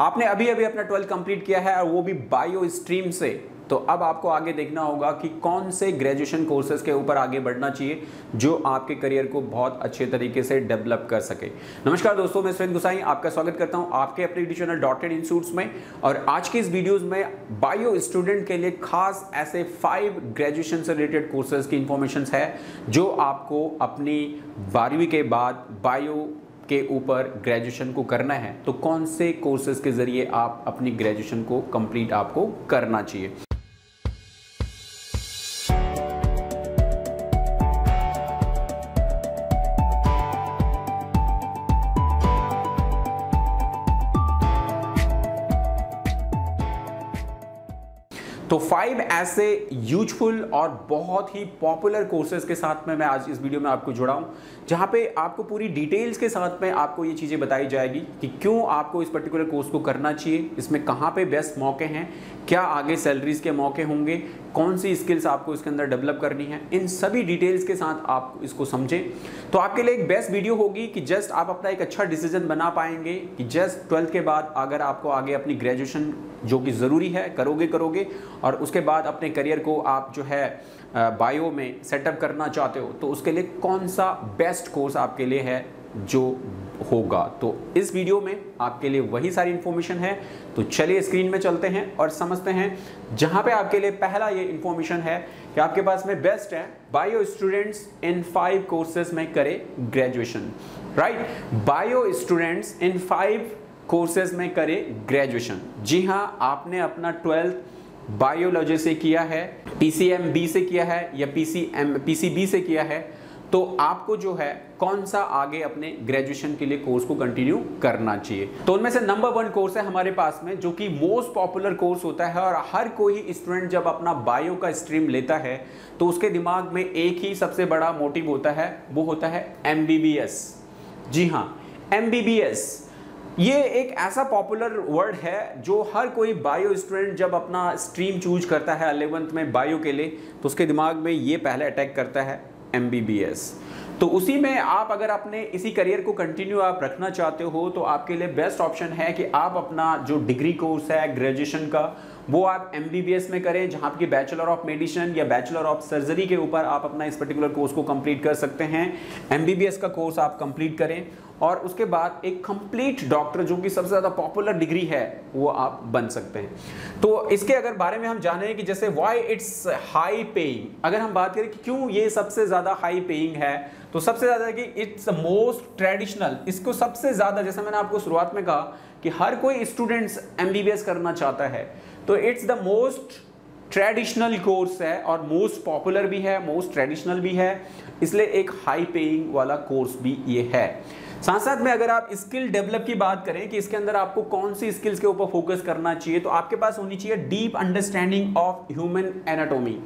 आपने अभी अभी अपना 12th कंप्लीट किया है और वो भी बायो स्ट्रीम से, तो अब आपको आगे देखना होगा कि कौन से ग्रेजुएशन कोर्सेज के ऊपर आगे बढ़ना चाहिए जो आपके करियर को बहुत अच्छे तरीके से डेवलप कर सके। नमस्कार दोस्तों, मैं सुरेंद्र गुसाई आपका स्वागत करता हूं आपके अपने YouTube channel dot in institutes में। और आज के इस वीडियोस में बायो स्टूडेंट के लिए खास ऐसे 5 ग्रेजुएशन से रिलेटेड कोर्सेज की इंफॉर्मेशन है जो आपको अपनी 12वीं के बाद बायो के ऊपर ग्रेजुएशन को करना है, तो कौन से कोर्सेज के जरिए आप अपनी ग्रेजुएशन को कंप्लीट आपको करना चाहिए। तो 5 ऐसे यूजफुल और बहुत ही पॉपुलर कोर्सेज के साथ में मैं आज इस वीडियो में आपको जुड़ा हूं, जहां पे आपको पूरी डिटेल्स के साथ में आपको ये चीज़ें बताई जाएगी कि क्यों आपको इस पर्टिकुलर कोर्स को करना चाहिए, इसमें कहां पे बेस्ट मौके हैं, क्या आगे सैलरीज के मौके होंगे, कौन सी स्किल्स आपको इसके अंदर डेवलप करनी है, इन सभी डिटेल्स के साथ आप इसको समझें तो आपके लिए एक बेस्ट वीडियो होगी कि जस्ट आप अपना एक अच्छा डिसीजन बना पाएंगे कि जस्ट 12th के बाद अगर आपको आगे अपनी ग्रेजुएशन जो कि ज़रूरी है करोगे और उसके बाद अपने करियर को आप जो है बायो में सेटअप करना चाहते हो, तो उसके लिए कौन सा बेस्ट कोर्स आपके लिए है जो होगा। तो इस वीडियो में आपके लिए वही सारी इंफॉर्मेशन है। तो चलिए स्क्रीन में चलते हैं और समझते हैं, जहां पे आपके लिए पहला ये इंफॉर्मेशन है कि आपके पास में बेस्ट है बायो स्टूडेंट्स इन 5 कोर्सेज में करे graduation. Right, bio students in 5 courses में करे ग्रेजुएशन। जी हाँ, आपने अपना 12th बायोलॉजी से किया है, PCMB से किया है या PCB से किया है, तो आपको जो है कौन सा आगे अपने ग्रेजुएशन के लिए कोर्स को कंटिन्यू करना चाहिए। तो उनमें से नंबर 1 कोर्स है हमारे पास में जो कि मोस्ट पॉपुलर कोर्स होता है और हर कोई स्टूडेंट जब अपना बायो का स्ट्रीम लेता है तो उसके दिमाग में एक ही सबसे बड़ा मोटिव होता है, वो होता है MBBS। जी हाँ, MBBS ये एक ऐसा पॉपुलर वर्ड है जो हर कोई बायो स्टूडेंट जब अपना स्ट्रीम चूज करता है 11th में बायो के लिए, तो उसके दिमाग में ये पहले अटैक करता है MBBS। तो उसी में आप अगर अपने इसी करियर को कंटिन्यू आप रखना चाहते हो तो आपके लिए बेस्ट ऑप्शन है कि आप अपना जो डिग्री कोर्स है ग्रेजुएशन का वो आप MBBS में करें, जहां आपकी बैचलर ऑफ मेडिसिन या बैचलर ऑफ सर्जरी के ऊपर आप अपना इस पर्टिकुलर कोर्स को कंप्लीट कर सकते हैं। MBBS का कोर्स आप कंप्लीट करें और उसके बाद एक कंप्लीट डॉक्टर जो कि सबसे ज़्यादा पॉपुलर डिग्री है वो आप बन सकते हैं। तो इसके अगर बारे में हम जानें कि जैसे व्हाई इट्स हाई पेइंग, अगर हम बात करें कि क्यों ये सबसे ज़्यादा हाई पेइंग है, तो सबसे ज़्यादा कि इट्स मोस्ट ट्रेडिशनल। इसको सबसे ज़्यादा, जैसे मैंने आपको शुरुआत में कहा कि हर कोई स्टूडेंट्स MBBS करना चाहता है, तो it's the most traditional course है और मोस्ट पॉपुलर भी है, मोस्ट ट्रेडिशनल भी है, इसलिए एक हाई पेइंग वाला कोर्स भी ये है। साथ साथ में अगर आप स्किल डेवलप की बात करें कि इसके अंदर आपको कौन सी स्किल्स के ऊपर फोकस करना चाहिए, तो आपके पास होनी चाहिए deep understanding of human anatomy.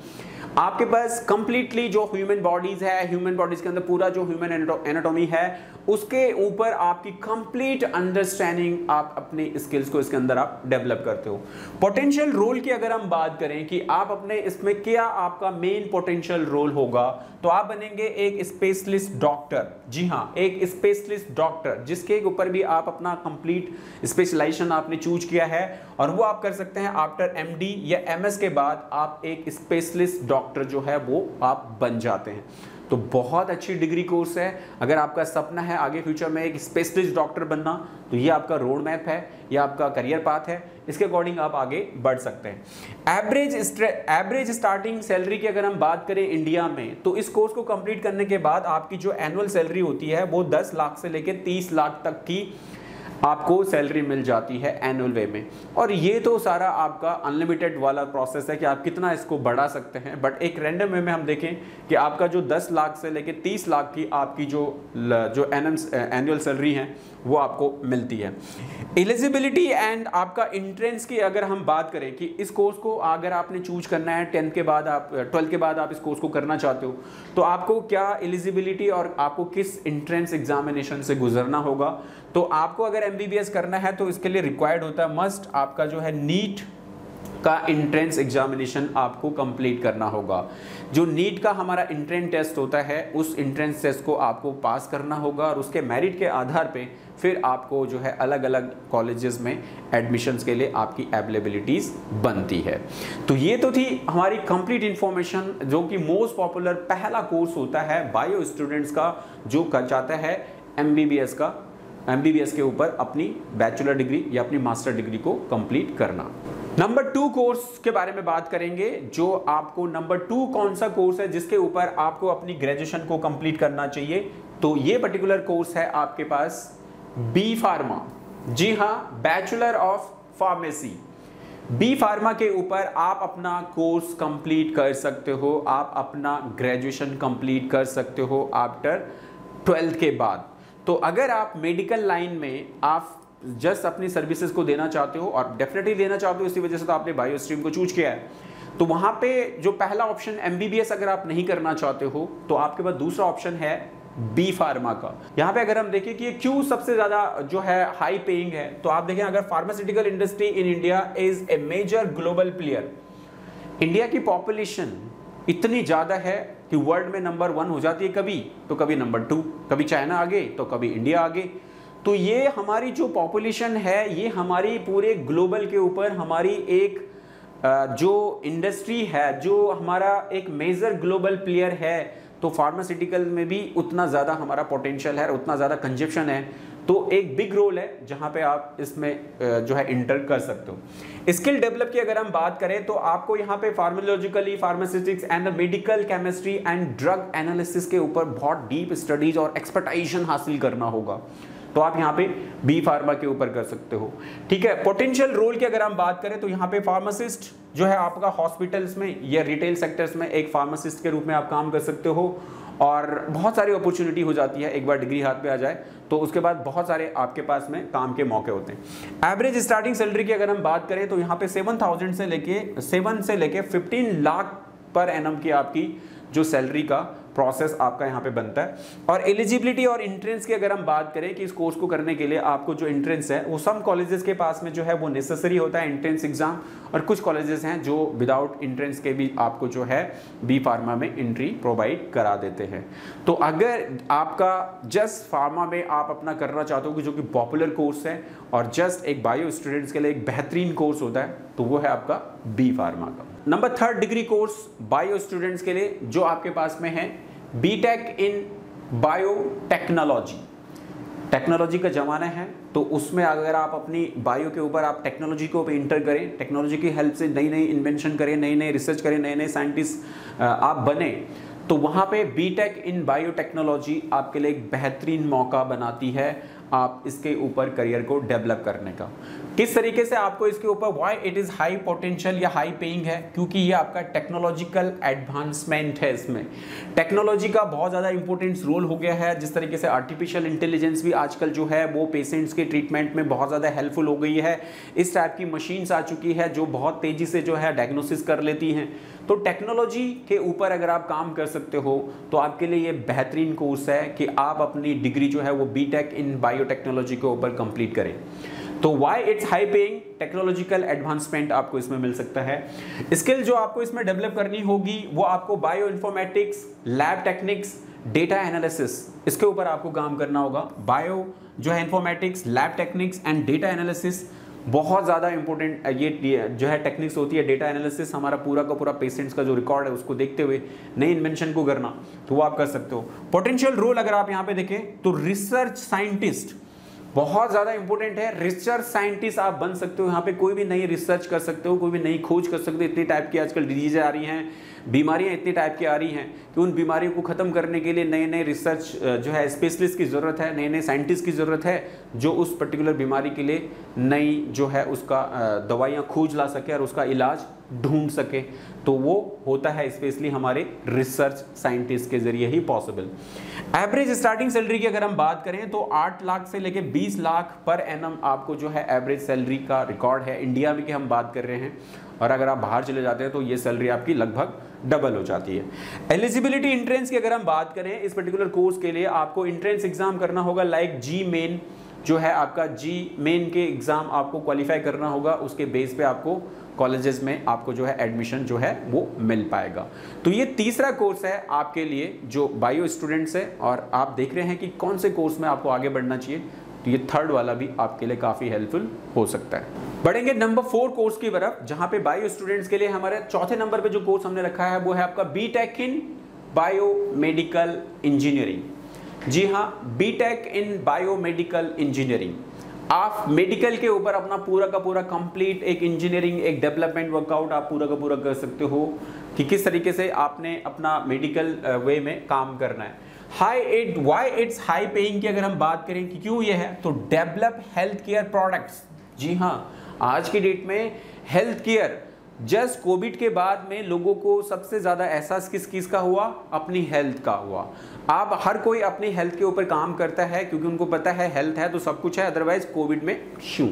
आपके पास कंप्लीटली जो ह्यूमन बॉडीज है, ह्यूमन बॉडीज के अंदर पूरा जो ह्यूमन एनाटॉमी है उसके ऊपर आपकी कंप्लीट अंडरस्टैंडिंग, आप अपने स्किल्स को इसके अंदर आप डेवलप करते हो। पोटेंशियल रोल की अगर हम बात करें कि आप अपने इसमें क्या आपका मेन पोटेंशियल रोल होगा, तो आप बनेंगे एक स्पेशलिस्ट डॉक्टर। जी हाँ, एक स्पेशलिस्ट डॉक्टर जिसके ऊपर भी आप अपना कंप्लीट स्पेशलाइजेशन आपने चूज किया है और वो आप कर सकते हैं आफ्टर MD या MS के बाद आप एक स्पेशलिस्ट डॉक्टर जो है वो आप बन जाते हैं। तो बहुत अच्छी डिग्री कोर्स है। अगर आपका सपना है आगे फ्यूचर में एक स्पेशलिस्ट डॉक्टर बनना, तो ये आपका रोड मैप है, ये आपका करियर पाथ है, इसके अकॉर्डिंग आप आगे बढ़ सकते हैं। एवरेज स्टार्टिंग सैलरी की अगर हम बात करें इंडिया में, तो इस कोर्स को कंप्लीट करने के बाद आपकी जो एनुअल सैलरी होती है वो 10 लाख से लेकर 30 लाख तक की आपको सैलरी मिल जाती है एनुअल वे में। और ये तो सारा आपका अनलिमिटेड वाला प्रोसेस है कि आप कितना इसको बढ़ा सकते हैं, बट एक रैंडम वे में हम देखें कि आपका जो 10 लाख से लेकर 30 लाख की आपकी जो एनुअल सैलरी है वो आपको मिलती है। एलिजिबिलिटी एंड आपका एंट्रेंस की अगर हम बात करें कि इस कोर्स को अगर आपने चूज करना है 10th के बाद, आप 12th के बाद आप इस कोर्स को करना चाहते हो, तो आपको क्या एलिजिबिलिटी और आपको किस एंट्रेंस एग्जामिनेशन से गुजरना होगा। तो आपको अगर MBBS करना है तो इसके लिए रिक्वायर्ड होता है मस्ट आपका जो है नीट का एंट्रेंस एग्जामिनेशन आपको कंप्लीट करना होगा। जो नीट का हमारा एंट्रेंस टेस्ट होता है उस एंट्रेंस टेस्ट को आपको पास करना होगा और उसके मेरिट के आधार पे फिर आपको जो है अलग अलग कॉलेजेस में एडमिशन्स के लिए आपकी अवेलेबिलिटीज़ बनती है। तो ये तो थी हमारी कंप्लीट इन्फॉर्मेशन, जो कि मोस्ट पॉपुलर पहला कोर्स होता है बायो स्टूडेंट्स का, जो कर चाहता है एमबीबीएस के ऊपर अपनी बैचलर डिग्री या अपनी मास्टर डिग्री को कंप्लीट करना। नंबर 2 कोर्स के बारे में बात करेंगे, जो आपको नंबर 2 कौन सा कोर्स है जिसके ऊपर आपको अपनी ग्रेजुएशन को कंप्लीट करना चाहिए। तो ये पर्टिकुलर कोर्स है आपके पास बी फार्मा। जी हाँ, bachelor of pharmacy. B pharma के ऊपर आप अपना कोर्स कंप्लीट कर सकते हो, आप अपना ग्रेजुएशन कंप्लीट कर सकते हो आफ्टर 12th के बाद। तो अगर आप मेडिकल लाइन में आप जस्ट अपनी सर्विसेज को देना चाहते हो और डेफिनेटली देना चाहते हो, इसी वजह से तो आपने बायो स्ट्रीम को चूज किया है, तो वहां पे जो पहला ऑप्शन एमबीबीएस अगर आप नहीं करना चाहते हो तो आपके पास दूसरा ऑप्शन है बी फार्मा का। यहां पे अगर हम देखें कि ये क्यों सबसे ज्यादा जो है हाई पेइंग है, तो आप देखें अगर pharmaceutical industry in India is a major global player. India की पॉपुलेशन इतनी ज्यादा है कि वर्ल्ड में नंबर 1 हो जाती है कभी, तो कभी नंबर 2, कभी चाइना आगे तो कभी इंडिया आगे। तो ये हमारी जो पॉपुलेशन है, ये हमारी पूरे ग्लोबल के ऊपर हमारी एक जो इंडस्ट्री है, जो हमारा एक मेजर ग्लोबल प्लेयर है, तो फार्मास्यूटिकल में भी उतना ज़्यादा हमारा पोटेंशियल है, उतना ज़्यादा कंजप्शन है। तो एक बिग रोल है जहाँ पे आप इसमें जो है इंटर कर सकते हो। स्किल डेवलप की अगर हम बात करें तो आपको यहाँ पे pharmacologically, pharmaceutics and medical chemistry and drug analysis के ऊपर बहुत डीप स्टडीज और एक्सपर्टाइजेशन हासिल करना होगा। तो आप यहाँ पे बी फार्मा के ऊपर कर सकते हो। ठीक है, पोटेंशियल रोल की अगर हम बात करें तो यहाँ पे फार्मासिस्ट जो है आपका हॉस्पिटल्स में या रिटेल सेक्टर्स में एक फार्मासिस्ट के रूप में आप काम कर सकते हो और बहुत सारी अपॉर्चुनिटी हो जाती है। एक बार डिग्री हाथ पे आ जाए तो उसके बाद बहुत सारे आपके पास में काम के मौके होते हैं। एवरेज स्टार्टिंग सैलरी की अगर हम बात करें तो यहाँ पे 7 से लेके 15 लाख पर एनम की आपकी जो सैलरी का प्रोसेस आपका यहाँ पे बनता है। और एलिजिबिलिटी और एंट्रेंस की अगर हम बात करें कि इस कोर्स को करने के लिए आपको जो एंट्रेंस है वो सम कॉलेजेस के पास में जो है वो नेसेसरी होता है एंट्रेंस एग्जाम, और कुछ कॉलेजेस हैं जो विदाउट एंट्रेंस के भी आपको जो है बी फार्मा में एंट्री प्रोवाइड करा देते हैं। तो अगर आपका जस्ट फार्मा में आप अपना करना चाहते हो जो कि पॉपुलर कोर्स है और जस्ट एक बायो स्टूडेंट्स के लिए एक बेहतरीन कोर्स होता है, तो वो है आपका बी फार्मा का। Number 3 degree course bio students के लिए जो आपके पास में है बीटेक इन बायोटेक्नोलॉजी। टेक्नोलॉजी का ज़माना है, तो उसमें अगर आप अपनी बायो के ऊपर आप टेक्नोलॉजी को इंटर करें, टेक्नोलॉजी की हेल्प से नई नई इन्वेंशन करें, नई नई रिसर्च करें, नए नए साइंटिस्ट आप बने, तो वहाँ पे बीटेक इन बायोटेक्नोलॉजी आपके लिए एक बेहतरीन मौका बनाती है आप इसके ऊपर करियर को डेवलप करने का। किस तरीके से आपको इसके ऊपर why it is high potential या हाई पेइंग है, क्योंकि ये आपका टेक्नोलॉजिकल एडवांसमेंट है। इसमें टेक्नोलॉजी का बहुत ज़्यादा इंपॉर्टेंस रोल हो गया है। जिस तरीके से आर्टिफिशियल इंटेलिजेंस भी आजकल जो है वो पेशेंट्स के ट्रीटमेंट में बहुत ज़्यादा हेल्पफुल हो गई है। इस टाइप की मशीन्स आ चुकी है जो बहुत तेज़ी से जो है डायग्नोसिस कर लेती हैं। तो टेक्नोलॉजी के ऊपर अगर आप काम कर सकते हो तो आपके लिए ये बेहतरीन कोर्स है कि आप अपनी डिग्री जो है वो बीटेक इन बायोटेक्नोलॉजी के ऊपर कंप्लीट करें। तो why it's high paying, technological advancement आपको इसमें मिल सकता है। स्किल जो आपको इसमें डेवलप करनी होगी वो आपको bio informatics, lab techniques, data analysis, इसके ऊपर आपको काम करना होगा। बायो जो है informatics, lab techniques and data analysis बहुत ज़्यादा इंपॉर्टेंट ये जो है टेक्निक्स होती है। डेटा एनालिसिस हमारा पूरा का पूरा पेशेंट्स का जो रिकॉर्ड है उसको देखते हुए नई इन्वेंशन को करना, तो वो आप कर सकते हो। पोटेंशियल रोल अगर आप यहाँ पे देखें तो रिसर्च साइंटिस्ट बहुत ज़्यादा इंपॉर्टेंट है। रिसर्च साइंटिस्ट आप बन सकते हो, यहाँ पे कोई भी नई रिसर्च कर सकते हो, कोई भी नई खोज कर सकते हो। इतनी टाइप की आजकल डिजीज़ आ रही हैं, बीमारियां इतनी टाइप की आ रही हैं कि उन बीमारियों को ख़त्म करने के लिए नए नए रिसर्च जो है स्पेशलिस्ट की ज़रूरत है, नए नए साइंटिस्ट की ज़रूरत है जो उस पर्टिकुलर बीमारी के लिए नई जो है उसका दवाइयाँ खोज ला सके और उसका इलाज ढूंढ सके। तो वो होता है स्पेशली हमारे रिसर्च साइंटिस्ट के ज़रिए ही पॉसिबल। एवरेज स्टार्टिंग सैलरी की अगर हम बात करें तो 8 लाख से लेके 20 लाख पर एनम आपको जो है एवरेज सैलरी का रिकॉर्ड है। इंडिया में की हम बात कर रहे हैं, और अगर आप बाहर चले जाते हैं तो ये सैलरी आपकी लगभग डबल हो जाती है। एलिजिबिलिटी एंट्रेंस की अगर हम बात करें इस पर्टिकुलर कोर्स के लिए आपको एंट्रेंस एग्जाम करना होगा लाइक जी मेन जो है आपका जी मेन के एग्ज़ाम आपको क्वालिफाई करना होगा, उसके बेस पे आपको कॉलेजेस में आपको जो है एडमिशन जो है वो मिल पाएगा। तो ये तीसरा कोर्स है आपके लिए जो बायो स्टूडेंट्स है, और आप देख रहे हैं कि कौन से कोर्स में आपको आगे बढ़ना चाहिए, तो ये थर्ड वाला भी आपके लिए काफ़ी हेल्पफुल हो सकता है। बढ़ेंगे नंबर 4 कोर्स की तरफ, जहाँ पे बायो स्टूडेंट्स के लिए हमारे चौथे नंबर पे जो कोर्स हमने रखा है वो है आपका बीटेक इन बायोमेडिकल इंजीनियरिंग। जी हाँ, बीटेक इन बायोमेडिकल इंजीनियरिंग। आप मेडिकल के ऊपर अपना पूरा का पूरा कंप्लीट एक इंजीनियरिंग, एक डेवलपमेंट वर्कआउट आप पूरा का पूरा कर सकते हो कि किस तरीके से आपने अपना मेडिकल वे में काम करना है। वाई इट्स हाई पेइंग की अगर हम बात करें कि क्यों ये है, तो डेवलप हेल्थ केयर प्रोडक्ट्स। जी हाँ, आज की डेट में हेल्थ केयर, जस्ट कोविड के बाद में लोगों को सबसे ज़्यादा एहसास किस चीज़ का हुआ, अपनी हेल्थ का हुआ। अब हर कोई अपनी हेल्थ के ऊपर काम करता है क्योंकि उनको पता है हेल्थ है तो सब कुछ है, अदरवाइज कोविड में क्यों।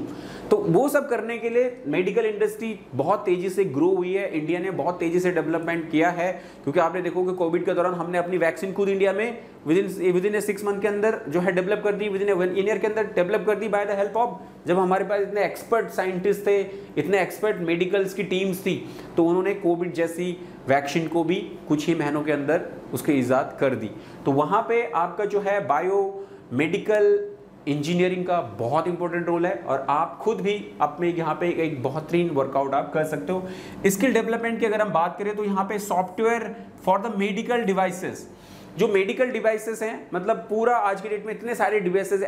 तो वो सब करने के लिए मेडिकल इंडस्ट्री बहुत तेज़ी से ग्रो हुई है, इंडिया ने बहुत तेज़ी से डेवलपमेंट किया है, क्योंकि आपने देखो कि कोविड के दौरान हमने अपनी वैक्सीन खुद इंडिया में विदिन 6 मंथ के अंदर जो है डेवलप कर दी, विदिन 1 ईयर के अंदर डेवलप कर दी बाय द हेल्प ऑफ, जब हमारे पास इतने एक्सपर्ट साइंटिस्ट थे, इतने एक्सपर्ट मेडिकल्स की टीम्स थी, तो उन्होंने कोविड जैसी वैक्सीन को भी कुछ ही महीनों के अंदर उसके ईजाद कर दी। तो वहाँ पे आपका जो है बायो मेडिकल इंजीनियरिंग का बहुत इंपॉर्टेंट रोल है, और आप खुद भी अपने यहाँ पे एक बेहतरीन वर्कआउट आप कर सकते हो। स्किल डेवलपमेंट की अगर हम बात करें तो यहाँ पे software for the medical devices, जो मेडिकल डिवाइसेस हैं, मतलब पूरा आज की डेट में इतने सारे डिवाइसेस,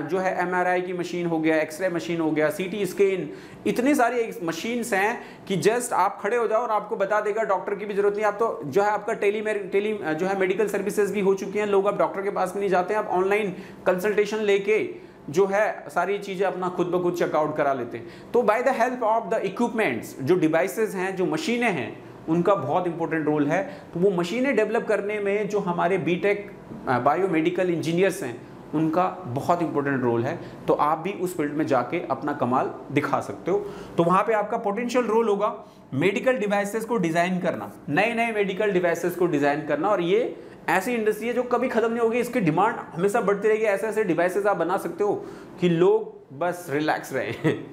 जो है MRI की मशीन हो गया, एक्सरे मशीन हो गया, CT स्कैन, इतनी सारी मशीन्स हैं कि जस्ट आप खड़े हो जाओ और आपको बता देगा, डॉक्टर की भी जरूरत नहीं। आप तो जो है आपका टेली जो है मेडिकल सर्विसेज भी हो चुकी हैं, लोग अब डॉक्टर के पास भी नहीं जाते हैं, आप ऑनलाइन कंसल्टेशन लेके जो है सारी चीज़ें अपना खुद ब खुद चेकआउट करा लेते हैं। तो by the help of the equipments, जो डिवाइसेस हैं, जो मशीनें हैं, उनका बहुत इंपॉर्टेंट रोल है। तो वो मशीनें डेवलप करने में जो हमारे बीटेक बायोमेडिकल इंजीनियर्स हैं, उनका बहुत इंपॉर्टेंट रोल है। तो आप भी उस फील्ड में जाके अपना कमाल दिखा सकते हो। तो वहाँ पे आपका पोटेंशियल रोल होगा मेडिकल डिवाइसेस को डिज़ाइन करना, नए नए मेडिकल डिवाइसेस को डिज़ाइन करना, और ये ऐसी इंडस्ट्री है जो कभी खत्म नहीं होगी, इसकी डिमांड हमेशा बढ़ती रहेगी। ऐसे ऐसे डिवाइसेस आप बना सकते हो कि लोग बस रिलैक्स रहें।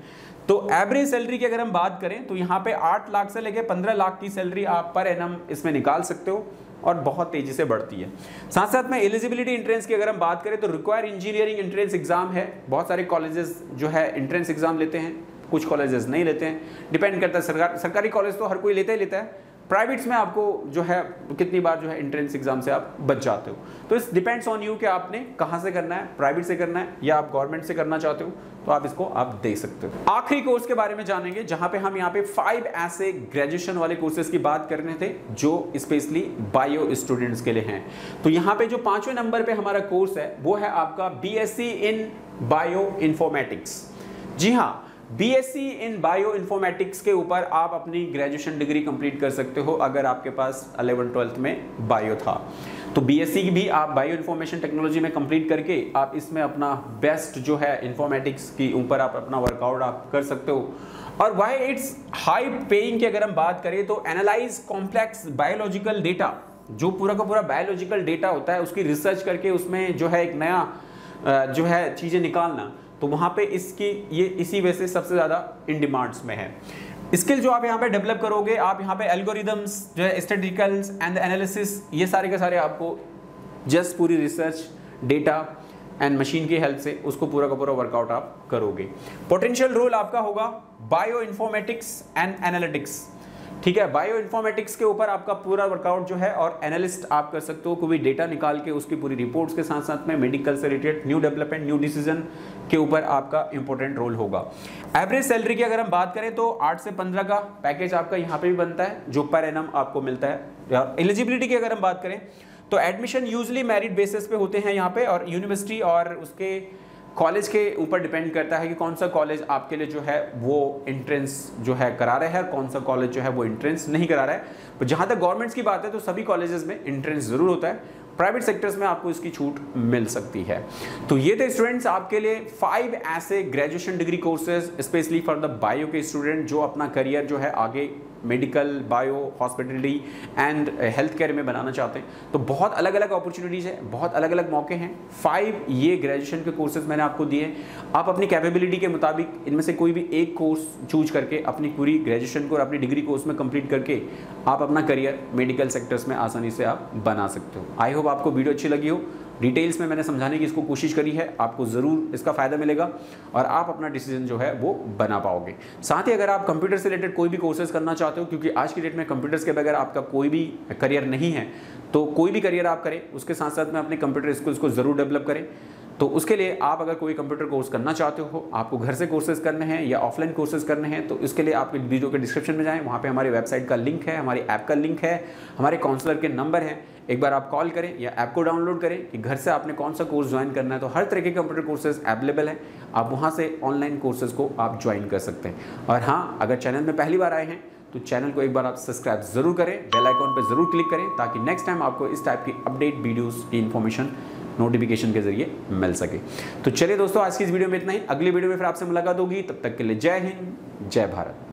तो एवरेज सैलरी की अगर हम बात करें तो यहाँ पे 8 लाख से लेकर 15 लाख की सैलरी आप पर एनम इसमें निकाल सकते हो, और बहुत तेजी से बढ़ती है। साथ साथ में एलिजिबिलिटी एंट्रेंस की अगर हम बात करें तो रिक्वायर इंजीनियरिंग एंट्रेंस एग्जाम है। बहुत सारे कॉलेजेस जो है एंट्रेंस एग्जाम लेते हैं, कुछ कॉलेजेस नहीं लेते हैं, डिपेंड करता है। सरकारी कॉलेज तो हर कोई लेता ही लेता है, प्राइवेट्स में आपको जो है कितनी बार जो है एंट्रेंस एग्जाम से आप बच जाते हो। तो इस डिपेंड्स ऑन यू कि आपने कहाँ से करना है, प्राइवेट से करना है या आप गवर्नमेंट से करना चाहते हो, तो आप इसको आप दे सकते हो। आखिरी कोर्स के बारे में जानेंगे, जहां पे हम यहाँ पे 5 ऐसे ग्रेजुएशन वाले कोर्सेज की बात करने थे जो स्पेशली बायो स्टूडेंट्स के लिए हैं। तो यहाँ पे जो 5वें नंबर पे हमारा कोर्स है वो है आपका BSc इन बायो इन्फॉर्मेटिक्स। जी हाँ, BSc इन बायो इन्फॉर्मेटिक्स के ऊपर आप अपनी ग्रेजुएशन डिग्री कंप्लीट कर सकते हो अगर आपके पास 11th-12th में बायो था। तो BSc भी आप बायो इन्फॉर्मेशन टेक्नोलॉजी में कंप्लीट करके आप इसमें अपना बेस्ट जो है इन्फॉर्मेटिक्स की ऊपर आप अपना वर्कआउट आप कर सकते हो। और वाई इट्स हाई पेइंग की अगर हम बात करें तो एनालाइज कॉम्प्लेक्स बायोलॉजिकल डेटा, जो पूरा का पूरा बायोलॉजिकल डेटा होता है उसकी रिसर्च करके उसमें जो है एक नया जो है चीज़ें निकालना, तो वहाँ पे इसकी ये इसी वजह से सबसे ज़्यादा इन डिमांड्स में है। स्किल जो आप यहाँ पे डेवलप करोगे, आप यहाँ पे एल्गोरिदम्स जो है, स्टैटिस्टिकल्स एंड एनालिसिस, ये सारे के सारे आपको जस्ट पूरी रिसर्च डेटा एंड मशीन की हेल्प से उसको पूरा का पूरा वर्कआउट आप करोगे। पोटेंशियल रोल आपका होगा बायो इन्फॉर्मेटिक्स एंड एनालिटिक्स। ठीक है, बायो इन्फॉर्मेटिक्स के ऊपर आपका पूरा वर्कआउट जो है, और एनालिस्ट आप कर सकते हो, कोई डेटा निकाल के उसकी पूरी रिपोर्ट्स के साथ साथ में मेडिकल से related new development, new decision के ऊपर आपका इंपॉर्टेंट रोल होगा। एवरेज सैलरी की अगर हम बात करें तो 8 से 15 का पैकेज आपका यहाँ पे भी बनता है जो पर एनम आपको मिलता है। एलिजिबिलिटी की अगर हम बात करें तो एडमिशन यूजली मेरिट बेसिस पे होते हैं यहाँ पे, और यूनिवर्सिटी और उसके कॉलेज के ऊपर डिपेंड करता है कि कौन सा कॉलेज आपके लिए जो है वो एंट्रेंस जो है करा रहा है, कौन सा कॉलेज जो है वो एंट्रेंस नहीं करा रहा है। तो जहाँ तक गवर्नमेंट्स की बात है तो सभी कॉलेजेस में एंट्रेंस जरूर होता है, प्राइवेट सेक्टर्स में आपको इसकी छूट मिल सकती है। तो ये थे स्टूडेंट्स आपके लिए 5 ऐसे graduation degree courses specially for the bio के स्टूडेंट जो अपना करियर जो है आगे medical, bio, hospitality and health care में बनाना चाहते हैं तो बहुत अलग अलग अपॉर्चुनिटीज़ है, बहुत अलग अलग मौके हैं। 5 ये ग्रेजुएशन के कोर्सेज मैंने आपको दिए। आप अपनी कैपेबिलिटी के मुताबिक इनमें से कोई भी एक कोर्स चूज करके अपनी पूरी ग्रेजुएशन को और अपनी डिग्री कोर्स में कंप्लीट करके आप अपना करियर मेडिकल सेक्टर्स में आसानी से आप बना सकते हो। आई होप आपको वीडियो अच्छी लगी हो। डिटेल्स में मैंने समझाने की इसको कोशिश करी है, आपको ज़रूर इसका फ़ायदा मिलेगा और आप अपना डिसीजन जो है वो बना पाओगे। साथ ही अगर आप कंप्यूटर से रिलेटेड कोई भी कोर्सेज करना चाहते हो, क्योंकि आज की डेट में कंप्यूटर्स के बगैर आपका कोई भी करियर नहीं है, तो कोई भी करियर आप करें उसके साथ साथ में अपने कंप्यूटर स्किल्स को ज़रूर डेवलप करें। तो उसके लिए आप अगर कोई कंप्यूटर कोर्स करना चाहते हो, आपको घर से कोर्सेज करने हैं या ऑफलाइन कोर्सेज करने हैं, तो इसके लिए आपके वीडियो के डिस्क्रिप्शन में जाएं, वहाँ पे हमारी वेबसाइट का लिंक है, हमारी ऐप का लिंक है, हमारे काउंसलर के नंबर हैं। एक बार आप कॉल करें या ऐप को डाउनलोड करें कि घर से आपने कौन सा कोर्स ज्वाइन करना है, तो हर तरह के कंप्यूटर कोर्सेज अवेलेबल हैं। आप वहाँ से ऑनलाइन कोर्सेज को आप ज्वाइन कर सकते हैं। और हाँ, अगर चैनल में पहली बार आए हैं तो चैनल को एक बार आप सब्सक्राइब जरूर करें, बेल आइकॉन पर जरूर क्लिक करें, ताकि नेक्स्ट टाइम आपको इस टाइप की अपडेट वीडियोस की इन्फॉर्मेशन नोटिफिकेशन के जरिए मिल सके। तो चलिए दोस्तों, आज की इस वीडियो में इतना ही। अगली वीडियो में फिर आपसे मुलाकात होगी, तब तक के लिए जय हिंद, जय भारत।